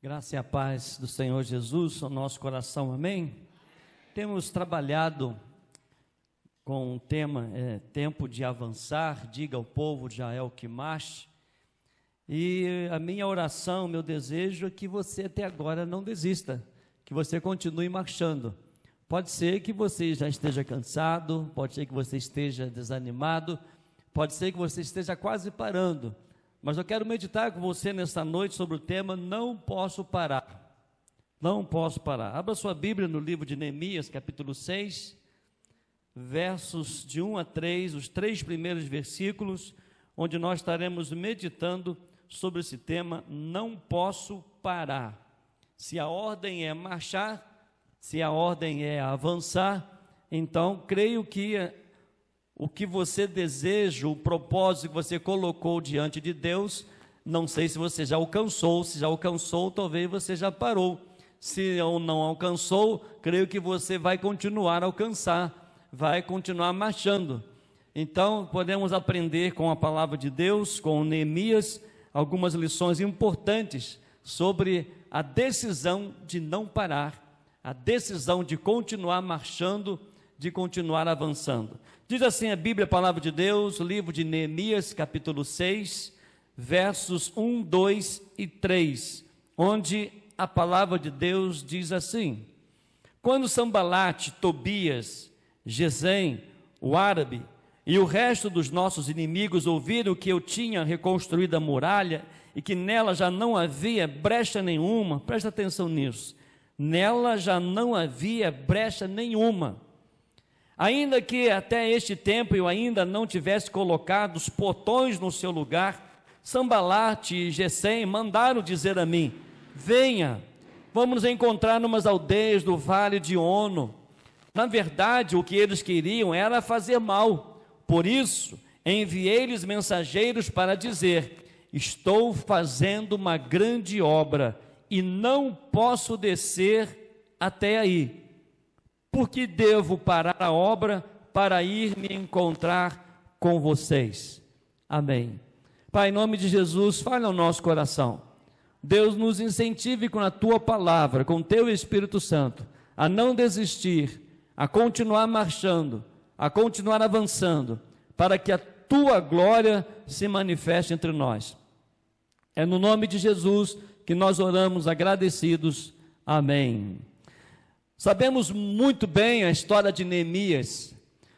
Graça e a paz do Senhor Jesus no nosso coração, amém? Temos trabalhado com o tema Tempo de Avançar, diga ao povo de Jael que marche. E a minha oração, meu desejo é que você até agora não desista, que você continue marchando. Pode ser que você já esteja cansado, pode ser que você esteja desanimado, pode ser que você esteja quase parando. Mas eu quero meditar com você nesta noite sobre o tema Não Posso Parar. Não posso parar. Abra sua Bíblia no livro de Neemias, capítulo 6, versos de 1 a 3, os 3 primeiros versículos, onde nós estaremos meditando sobre esse tema Não Posso Parar. Se a ordem é marchar, se a ordem é avançar, então creio que o que você deseja, o propósito que você colocou diante de Deus, não sei se você já alcançou, se já alcançou, talvez você já parou. Se não alcançou, creio que você vai continuar a alcançar, vai continuar marchando. Então, podemos aprender com a palavra de Deus, com Neemias, algumas lições importantes sobre a decisão de não parar, a decisão de continuar marchando, de continuar avançando. Diz assim a Bíblia, a palavra de Deus, o livro de Neemias, capítulo 6, versos 1, 2 e 3, onde a palavra de Deus diz assim: Quando Sambalate, Tobias, Gesem, o árabe e o resto dos nossos inimigos ouviram que eu tinha reconstruído a muralha e que nela já não havia brecha nenhuma, presta atenção nisso, nela já não havia brecha nenhuma, ainda que até este tempo eu ainda não tivesse colocado os portões no seu lugar, Sambalate e Gesem mandaram dizer a mim: venha, vamos nos encontrar numas aldeias do vale de Ono. Na verdade, o que eles queriam era fazer mal, por isso enviei-lhes mensageiros para dizer: estou fazendo uma grande obra e não posso descer até aí, porque devo parar a obra para ir me encontrar com vocês. Amém. Pai, em nome de Jesus, fale ao nosso coração. Deus, nos incentive com a Tua palavra, com o Teu Espírito Santo, a não desistir, a continuar marchando, a continuar avançando, para que a Tua glória se manifeste entre nós. É no nome de Jesus que nós oramos agradecidos. Amém. Sabemos muito bem a história de Neemias,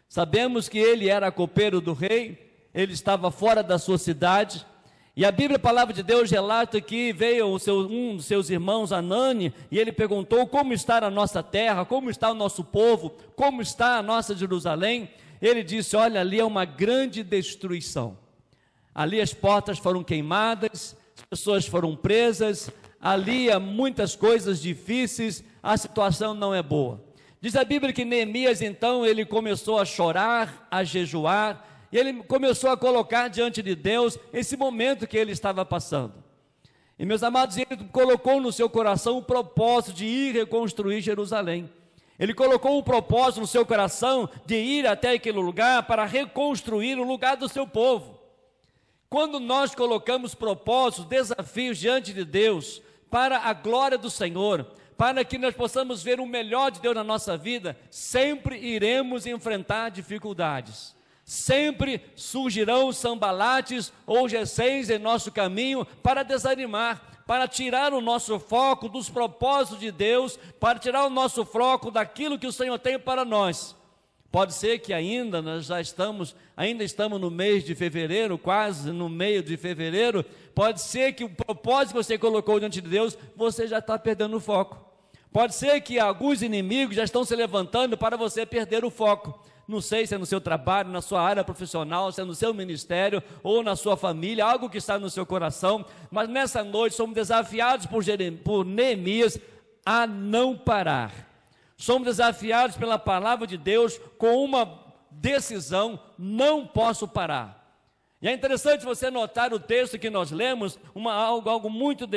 sabemos que ele era copeiro do rei, ele estava fora da sua cidade, e a Bíblia, a palavra de Deus, relata que veio um dos seus irmãos, Anani, e ele perguntou como está a nossa terra, como está o nosso povo, como está a nossa Jerusalém. Ele disse: olha, ali é uma grande destruição, ali as portas foram queimadas, as pessoas foram presas, ali há muitas coisas difíceis, a situação não é boa. Diz a Bíblia que Neemias, então, ele começou a chorar, a jejuar, e ele começou a colocar diante de Deus esse momento que ele estava passando. E, meus amados, ele colocou no seu coração o propósito de ir reconstruir Jerusalém. Ele colocou o propósito no seu coração de ir até aquele lugar para reconstruir o lugar do seu povo. Quando nós colocamos propósitos, desafios diante de Deus, para a glória do Senhor, para que nós possamos ver o melhor de Deus na nossa vida, sempre iremos enfrentar dificuldades, sempre surgirão Sambalates ou Gesems em nosso caminho para desanimar, para tirar o nosso foco dos propósitos de Deus, para tirar o nosso foco daquilo que o Senhor tem para nós. Pode ser que ainda estamos no mês de fevereiro, quase no meio de fevereiro, pode ser que o propósito que você colocou diante de Deus, você já está perdendo o foco. Pode ser que alguns inimigos já estão se levantando para você perder o foco. Não sei se é no seu trabalho, na sua área profissional, se é no seu ministério ou na sua família, algo que está no seu coração, mas nessa noite somos desafiados por Neemias a não parar. Somos desafiados pela palavra de Deus com uma decisão: não posso parar. E é interessante você notar o texto que nós lemos, algo muito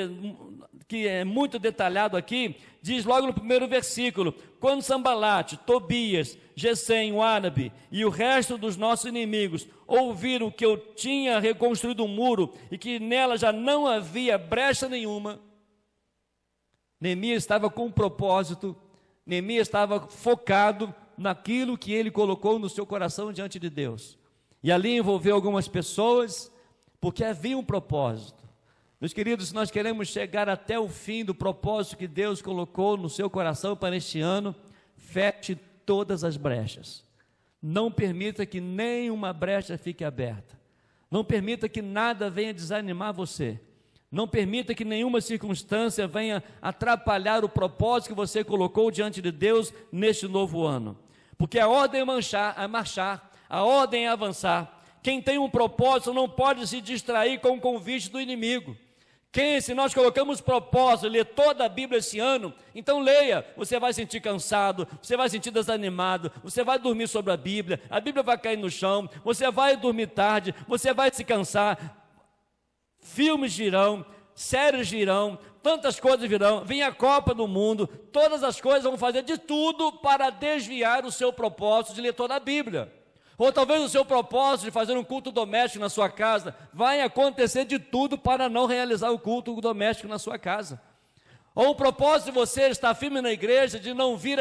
que é muito detalhado aqui, diz logo no primeiro versículo: quando Sambalate, Tobias, Gesem, o árabe e o resto dos nossos inimigos ouviram que eu tinha reconstruído um muro e que nela já não havia brecha nenhuma, Neemias estava com um propósito, Neemias estava focado naquilo que ele colocou no seu coração diante de Deus. E ali envolveu algumas pessoas, porque havia um propósito. Meus queridos, se nós queremos chegar até o fim do propósito que Deus colocou no seu coração para este ano, feche todas as brechas. Não permita que nenhuma brecha fique aberta. Não permita que nada venha desanimar você. Não permita que nenhuma circunstância venha atrapalhar o propósito que você colocou diante de Deus neste novo ano. Porque a ordem é marchar, a ordem é avançar. Quem tem um propósito não pode se distrair com o convite do inimigo. Se nós colocamos propósito, ler toda a Bíblia esse ano, então leia, você vai sentir cansado, você vai sentir desanimado, você vai dormir sobre a Bíblia vai cair no chão, você vai dormir tarde, você vai se cansar, filmes virão, séries virão, tantas coisas virão, vem a Copa do Mundo, todas as coisas vão fazer de tudo para desviar o seu propósito de ler toda a Bíblia. Ou talvez o seu propósito de fazer um culto doméstico na sua casa, vai acontecer de tudo para não realizar o culto doméstico na sua casa. Ou o propósito de você estar firme na igreja, de não vir,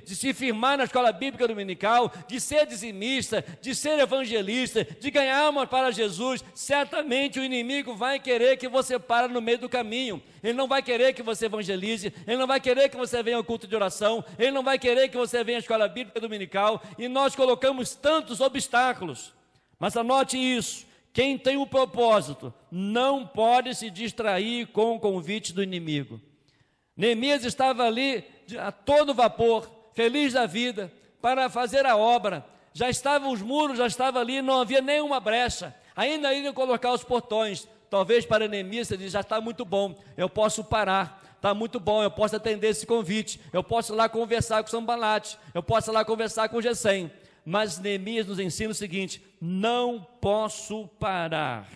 de se firmar na escola bíblica dominical, de ser dizimista, de ser evangelista, de ganhar alma para Jesus, certamente o inimigo vai querer que você pare no meio do caminho. Ele não vai querer que você evangelize, ele não vai querer que você venha ao culto de oração, ele não vai querer que você venha à escola bíblica dominical, e nós colocamos tantos obstáculos. Mas anote isso, quem tem um propósito não pode se distrair com o convite do inimigo. Neemias estava ali a todo vapor, feliz da vida, para fazer a obra. Já estavam os muros, já estava ali, não havia nenhuma brecha. Ainda iriam colocar os portões. Talvez para Neemias ele diz, já está muito bom, eu posso parar, está muito bom, eu posso atender esse convite, eu posso ir lá conversar com Sanbalate, eu posso ir lá conversar com Gesem. Mas Neemias nos ensina o seguinte, não posso parar.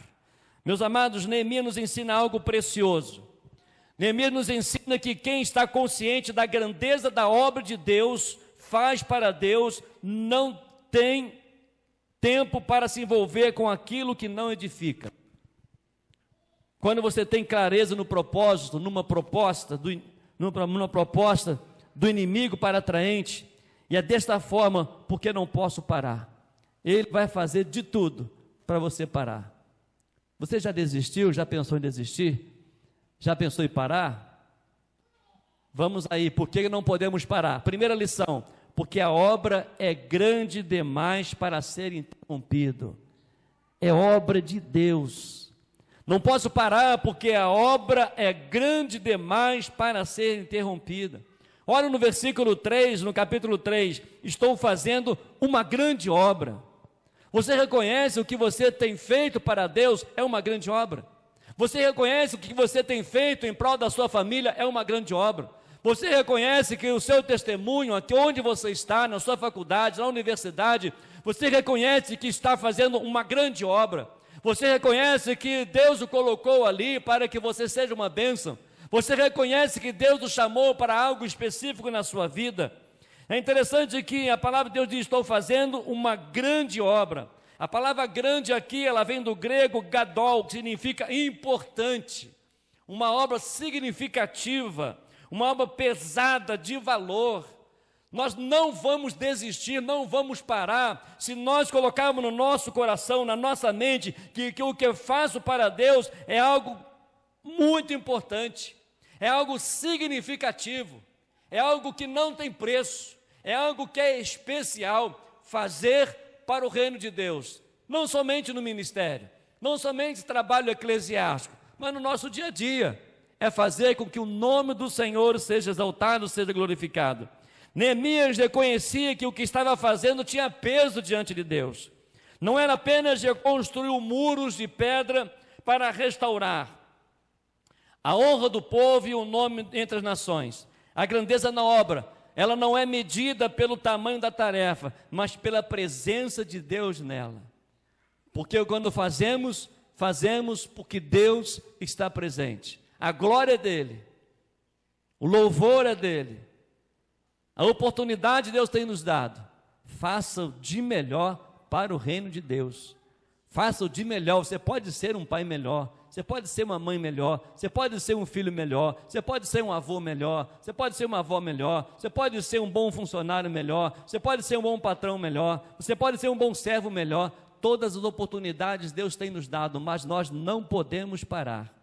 Meus amados, Neemias nos ensina algo precioso. Neemias nos ensina que quem está consciente da grandeza da obra de Deus, faz para Deus, não tem tempo para se envolver com aquilo que não edifica. Quando você tem clareza no propósito, numa proposta do inimigo para atraente, e é desta forma, porque não posso parar. Ele vai fazer de tudo para você parar. Você já desistiu? Já pensou em desistir? Já pensou em parar? Vamos aí, por que não podemos parar? Primeira lição, porque a obra é grande demais para ser interrompido. É obra de Deus. Não posso parar porque a obra é grande demais para ser interrompida. Olha no versículo 3, no capítulo 3, estou fazendo uma grande obra. Você reconhece o que você tem feito para Deus é uma grande obra. Você reconhece que o que você tem feito em prol da sua família é uma grande obra. Você reconhece que o seu testemunho, aqui onde você está, na sua faculdade, na universidade, você reconhece que está fazendo uma grande obra. Você reconhece que Deus o colocou ali para que você seja uma bênção. Você reconhece que Deus o chamou para algo específico na sua vida. É interessante que a palavra de Deus diz, estou fazendo uma grande obra. A palavra grande aqui, ela vem do grego gadol, que significa importante, uma obra significativa, uma obra pesada, de valor. Nós não vamos desistir, não vamos parar, se nós colocarmos no nosso coração, na nossa mente, que o que eu faço para Deus é algo muito importante, é algo significativo, é algo que não tem preço, é algo que é especial, fazer para o reino de Deus, não somente no ministério, não somente trabalho eclesiástico, mas no nosso dia a dia, é fazer com que o nome do Senhor seja exaltado, seja glorificado. Neemias reconhecia que o que estava fazendo tinha peso diante de Deus, não era apenas reconstruir muros de pedra para restaurar a honra do povo e o nome entre as nações. A grandeza na obra, ela não é medida pelo tamanho da tarefa, mas pela presença de Deus nela. Porque quando fazemos porque Deus está presente. A glória é dele, o louvor é dele, a oportunidade Deus tem nos dado. Faça o de melhor para o reino de Deus. Faça o de melhor. Você pode ser um pai melhor, você pode ser uma mãe melhor, você pode ser um filho melhor, você pode ser um avô melhor, você pode ser uma avó melhor, você pode ser um bom funcionário melhor, você pode ser um bom patrão melhor, você pode ser um bom servo melhor. Todas as oportunidades Deus tem nos dado, mas nós não podemos parar.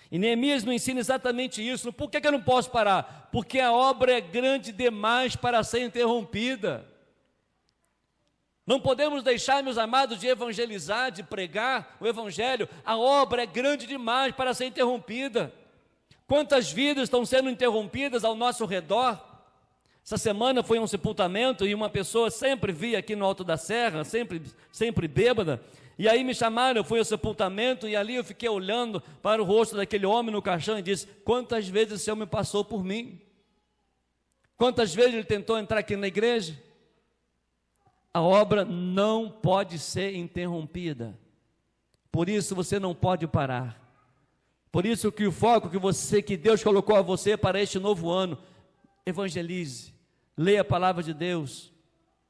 E Neemias nos ensina exatamente isso. Por que eu não posso parar? Porque a obra é grande demais para ser interrompida. Não podemos deixar, meus amados, de evangelizar, de pregar o evangelho. A obra é grande demais para ser interrompida. Quantas vidas estão sendo interrompidas ao nosso redor? Essa semana foi um sepultamento e uma pessoa sempre via aqui no Alto da Serra, sempre bêbada. E aí me chamaram, eu fui ao sepultamento e ali eu fiquei olhando para o rosto daquele homem no caixão e disse: quantas vezes esse homem passou por mim? Quantas vezes ele tentou entrar aqui na igreja? A obra não pode ser interrompida. Por isso você não pode parar. Por isso que o foco que Deus colocou a você para este novo ano, evangelize, leia a palavra de Deus,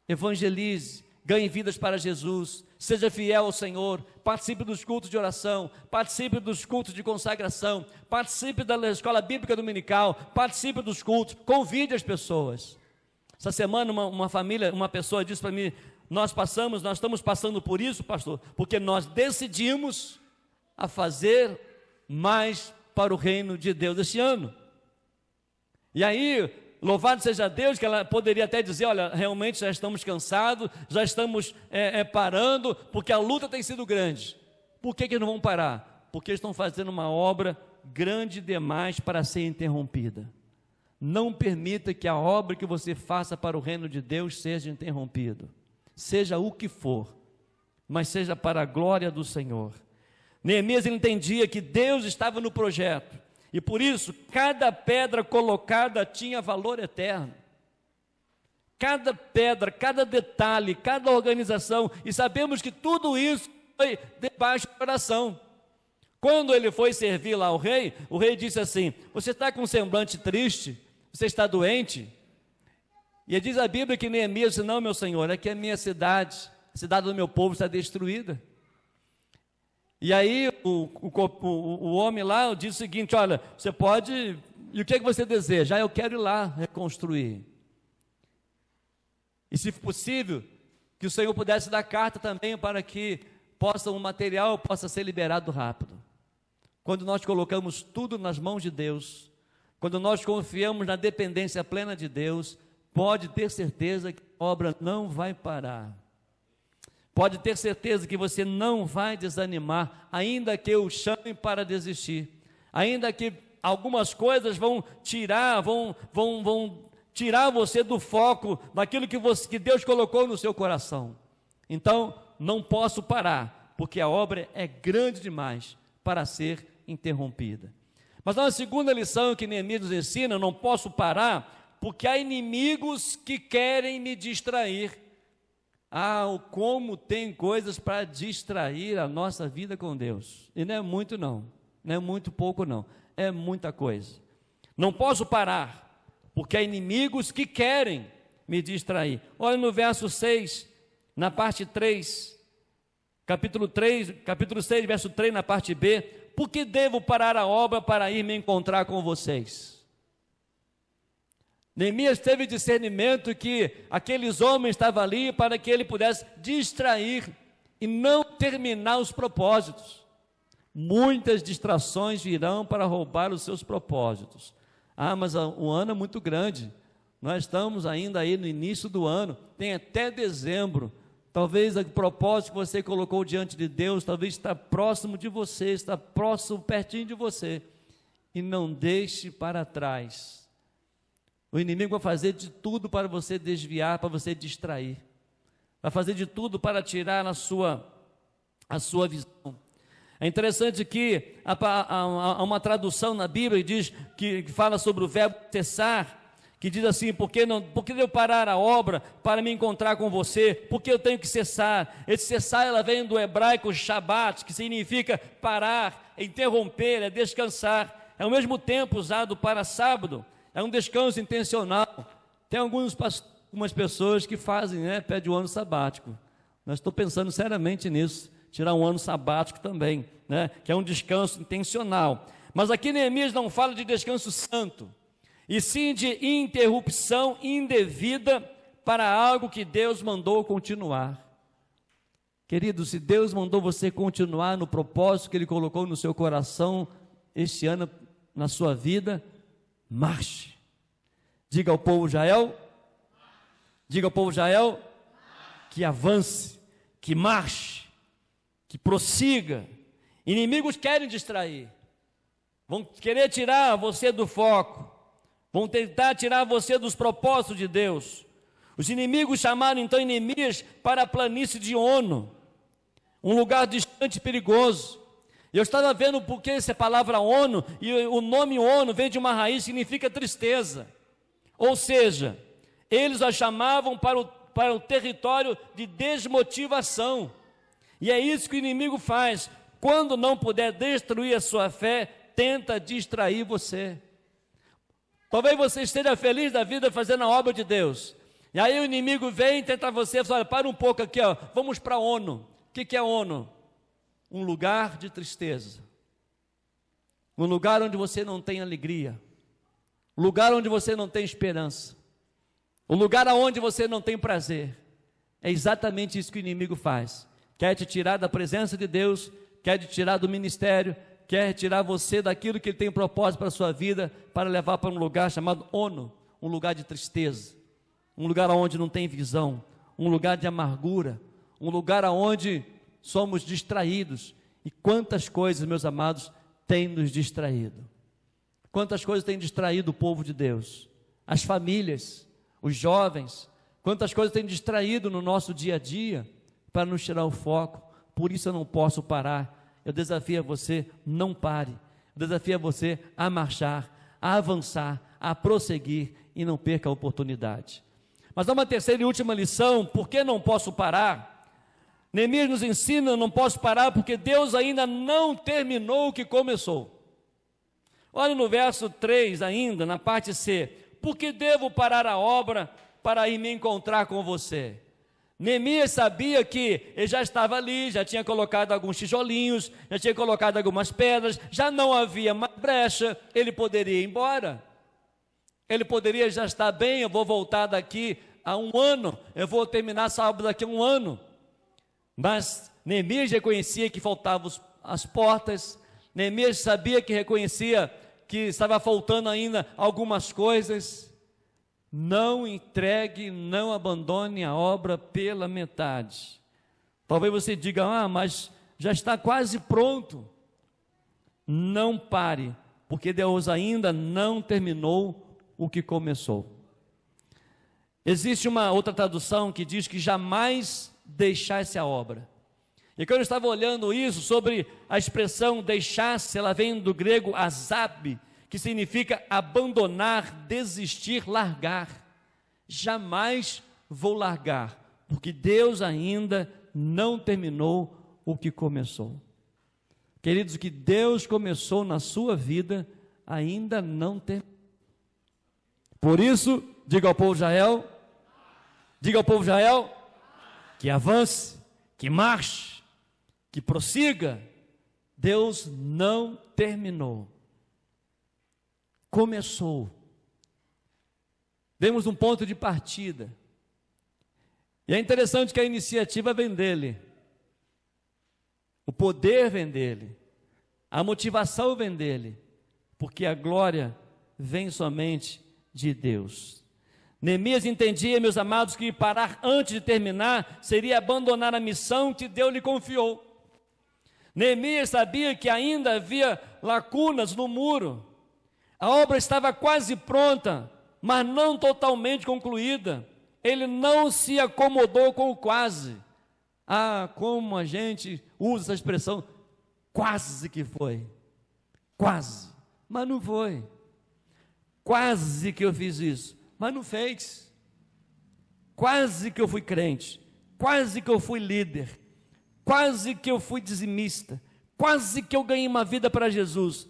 evangelize, ganhe vidas para Jesus, seja fiel ao Senhor, participe dos cultos de oração, participe dos cultos de consagração, participe da escola bíblica dominical, participe dos cultos, convide as pessoas. Essa semana uma pessoa disse para mim: nós estamos passando por isso, pastor, porque nós decidimos a fazer mais para o reino de Deus este ano. E aí, louvado seja Deus, que ela poderia até dizer: olha, realmente já estamos cansados, já estamos parando, porque a luta tem sido grande. Por que não vão parar? Porque eles estão fazendo uma obra grande demais para ser interrompida. Não permita que a obra que você faça para o reino de Deus seja interrompida, seja o que for, mas seja para a glória do Senhor. Neemias entendia que Deus estava no projeto, e por isso cada pedra colocada tinha valor eterno. Cada pedra, cada detalhe, cada organização, e sabemos que tudo isso foi debaixo da oração. Quando ele foi servir lá ao rei, o rei disse assim: você está com um semblante triste? Você está doente? E diz a Bíblia que Neemias disse: não, meu senhor, é que a minha cidade, a cidade do meu povo está destruída. E aí o homem lá disse o seguinte: olha, você pode, e o que é que você deseja? Eu quero ir lá reconstruir. E se possível, que o Senhor pudesse dar carta também para que o material possa ser liberado rápido. Quando nós colocamos tudo nas mãos de Deus, quando nós confiamos na dependência plena de Deus, pode ter certeza que a obra não vai parar. Pode ter certeza que você não vai desanimar, ainda que eu chame para desistir, ainda que algumas coisas vão tirar você do foco daquilo que Deus colocou no seu coração. Então, não posso parar, porque a obra é grande demais para ser interrompida. Mas há uma segunda lição que Neemias nos ensina: não posso parar, porque há inimigos que querem me distrair. Como tem coisas para distrair a nossa vida com Deus. E não é muito não, não é muito pouco não, é muita coisa. Não posso parar, porque há inimigos que querem me distrair. Olha no verso 6, na parte 3, capítulo 6, verso 3, na parte B: por que devo parar a obra para ir me encontrar com vocês? Neemias teve discernimento que aqueles homens estavam ali para que ele pudesse distrair e não terminar os propósitos. Muitas distrações virão para roubar os seus propósitos. Mas o ano é muito grande, nós estamos ainda aí no início do ano, tem até dezembro. Talvez o propósito que você colocou diante de Deus, talvez está próximo de você, está próximo, pertinho de você, e não deixe para trás. O inimigo vai fazer de tudo para você desviar, para você distrair, vai fazer de tudo para tirar a sua visão. É interessante que há uma tradução na Bíblia que fala sobre o verbo cessar, que diz assim: por que eu parar a obra para me encontrar com você? Porque eu tenho que cessar. Esse cessar, ela vem do hebraico shabat, que significa parar, interromper, é descansar. É ao mesmo tempo usado para sábado, é um descanso intencional. Tem algumas pessoas que fazem, pedem o ano sabático. Nós estou pensando seriamente nisso. tirar um ano sabático também, né? Que é um descanso intencional. Mas aqui Neemias não fala de descanso santo, e sim de interrupção indevida para algo que Deus mandou continuar. Querido, se Deus mandou você continuar no propósito que Ele colocou no seu coração este ano, na sua vida, marche. Diga ao povo Israel, diga ao povo Israel, que avance, que marche, que prossiga. Inimigos querem distrair, vão querer tirar você do foco, vão tentar tirar você dos propósitos de Deus. Os inimigos chamaram então Neemias para a planície de Ono, um lugar distante e perigoso. Eu estava vendo porque essa palavra Ono, e o nome Ono vem de uma raiz que significa tristeza. Ou seja, eles a chamavam para o território de desmotivação. E é isso que o inimigo faz. Quando não puder destruir a sua fé, tenta distrair você. Talvez você esteja feliz da vida fazendo a obra de Deus. E aí o inimigo vem e tenta você e fala, olha, para um pouco aqui, ó, vamos para Ono. O que é Ono? Um lugar de tristeza. Um lugar onde você não tem alegria. Um lugar onde você não tem esperança. Um lugar onde você não tem prazer. É exatamente isso que o inimigo faz. Quer te tirar da presença de Deus, quer te tirar do ministério, quer tirar você daquilo que Ele tem propósito para a sua vida, para levar para um lugar chamado Ono, um lugar de tristeza, um lugar onde não tem visão, um lugar de amargura, um lugar onde somos distraídos. E quantas coisas, meus amados, têm nos distraído? Quantas coisas têm distraído o povo de Deus? As famílias, os jovens, quantas coisas têm distraído no nosso dia a dia, para nos tirar o foco. Por isso eu não posso parar. Eu desafio a você, não pare. Eu desafio a você a marchar, a avançar, a prosseguir e não perca a oportunidade. Mas há uma terceira e última lição. Por que não posso parar? Neemias nos ensina, não posso parar porque Deus ainda não terminou o que começou. Olha no verso 3 ainda, na parte C. Por que devo parar a obra para ir me encontrar com você? Neemias sabia que ele já estava ali, já tinha colocado alguns tijolinhos, já tinha colocado algumas pedras, já não havia mais brecha, ele poderia ir embora. Ele poderia já estar bem, eu vou voltar daqui a um ano, eu vou terminar essa obra daqui a um ano. Mas Neemias reconhecia que faltavam as portas, Neemias sabia que reconhecia que estava faltando ainda algumas coisas. Não entregue, não abandone a obra pela metade. Talvez você diga, mas já está quase pronto. Não pare, porque Deus ainda não terminou o que começou. Existe uma outra tradução que diz que jamais deixasse a obra. E quando eu estava olhando isso, sobre a expressão deixasse, ela vem do grego azab, que significa abandonar, desistir, largar. Jamais vou largar, porque Deus ainda não terminou o que começou. Queridos, o que Deus começou na sua vida, ainda não terminou. Por isso, diga ao povo Israel, que avance, que marche, que prossiga. Deus não terminou. Começou. Demos um ponto de partida. E é interessante que a iniciativa vem dele. O poder vem dele. A motivação vem dele. Porque a glória vem somente de Deus. Neemias entendia, meus amados, que parar antes de terminar seria abandonar a missão que Deus lhe confiou. Neemias sabia que ainda havia lacunas no muro. A obra estava quase pronta, mas não totalmente concluída. Ele não se acomodou com o quase. Como a gente usa essa expressão, quase que foi. Quase, mas não foi. Quase que eu fiz isso, mas não fez. Quase que eu fui crente, quase que eu fui líder, quase que eu fui dizimista, quase que eu ganhei uma vida para Jesus,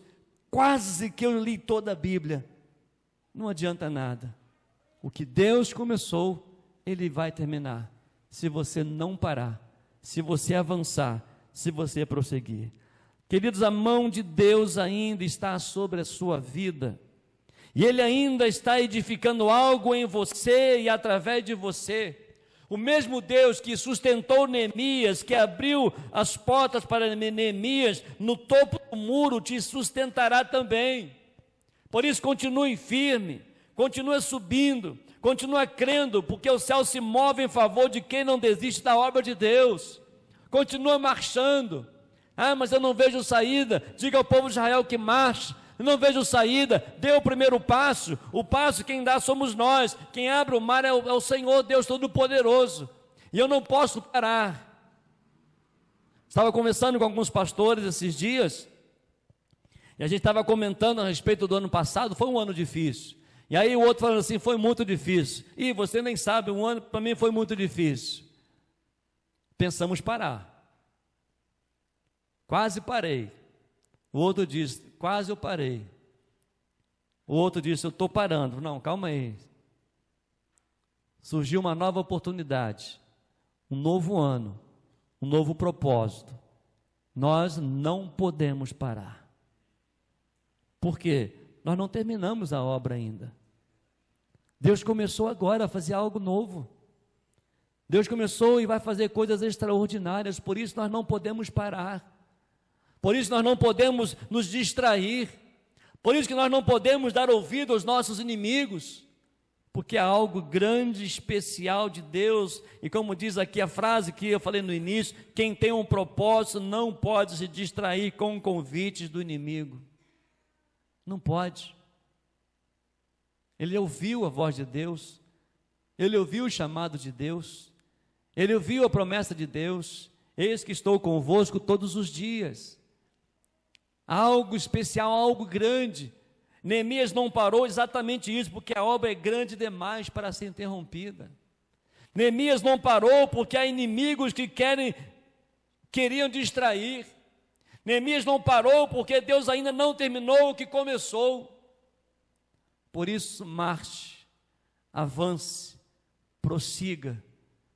quase que eu li toda a Bíblia. Não adianta nada. O que Deus começou, Ele vai terminar. Se você não parar, se você avançar, se você prosseguir. Queridos, a mão de Deus ainda está sobre a sua vida, e Ele ainda está edificando algo em você e através de você. O mesmo Deus que sustentou Neemias, que abriu as portas para Neemias no topo do muro, te sustentará também. Por isso, continue firme, continue subindo, continue crendo, porque o céu se move em favor de quem não desiste da obra de Deus. Continua marchando. Ah, mas eu não vejo saída. Diga ao povo de Israel que marche. Eu não vejo saída. Dê o primeiro passo. O passo quem dá somos nós. Quem abre o mar é o Senhor, Deus Todo-Poderoso. E eu não posso parar. Estava conversando com alguns pastores esses dias, e a gente estava comentando a respeito do ano passado. Foi um ano difícil. E aí o outro falando assim, foi muito difícil. E você nem sabe, um ano para mim foi muito difícil. Pensamos parar. Quase parei. O outro disse, quase eu parei. O outro disse, eu estou parando. Não, calma aí. Surgiu uma nova oportunidade, um novo ano, um novo propósito. Nós não podemos parar. Por quê? Nós não terminamos a obra ainda. Deus começou agora a fazer algo novo. Deus começou e vai fazer coisas extraordinárias, por isso nós não podemos parar. Por isso nós não podemos nos distrair. Por isso que nós não podemos dar ouvido aos nossos inimigos. Porque há algo grande, especial de Deus. E como diz aqui a frase que eu falei no início, quem tem um propósito não pode se distrair com convites do inimigo. Não pode. Ele ouviu a voz de Deus. Ele ouviu o chamado de Deus. Ele ouviu a promessa de Deus. Eis que estou convosco todos os dias. Algo especial, algo grande. Neemias não parou exatamente isso, porque a obra é grande demais para ser interrompida. Neemias não parou porque há inimigos que queriam distrair. Neemias não parou porque Deus ainda não terminou o que começou. Por isso, marche, avance, prossiga.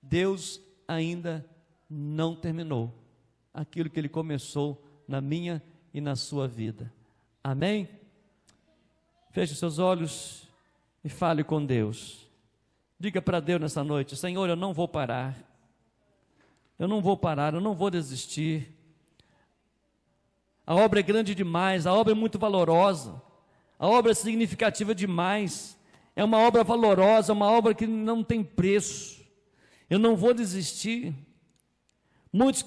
Deus ainda não terminou aquilo que Ele começou na minha e na sua vida. Amém? Feche os seus olhos e fale com Deus. Diga para Deus nessa noite, Senhor, eu não vou parar. Eu não vou parar, eu não vou desistir. A obra é grande demais, a obra é muito valorosa. A obra é significativa demais. É uma obra valorosa, uma obra que não tem preço. Eu não vou desistir. Muitos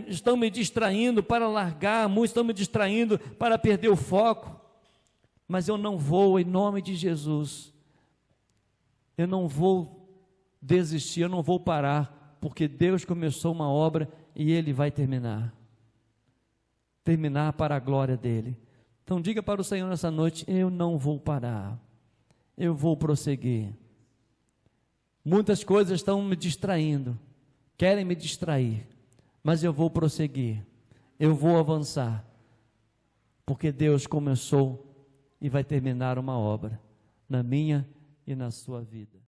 estão me distraindo para largar, muitos estão me distraindo para perder o foco, mas eu não vou, em nome de Jesus. Eu não vou desistir, eu não vou parar, porque Deus começou uma obra e Ele vai terminar para a glória dEle. Então diga para o Senhor nessa noite, eu não vou parar, eu vou prosseguir. Muitas coisas estão me distraindo, querem me distrair, mas eu vou prosseguir, eu vou avançar, porque Deus começou e vai terminar uma obra na minha e na sua vida.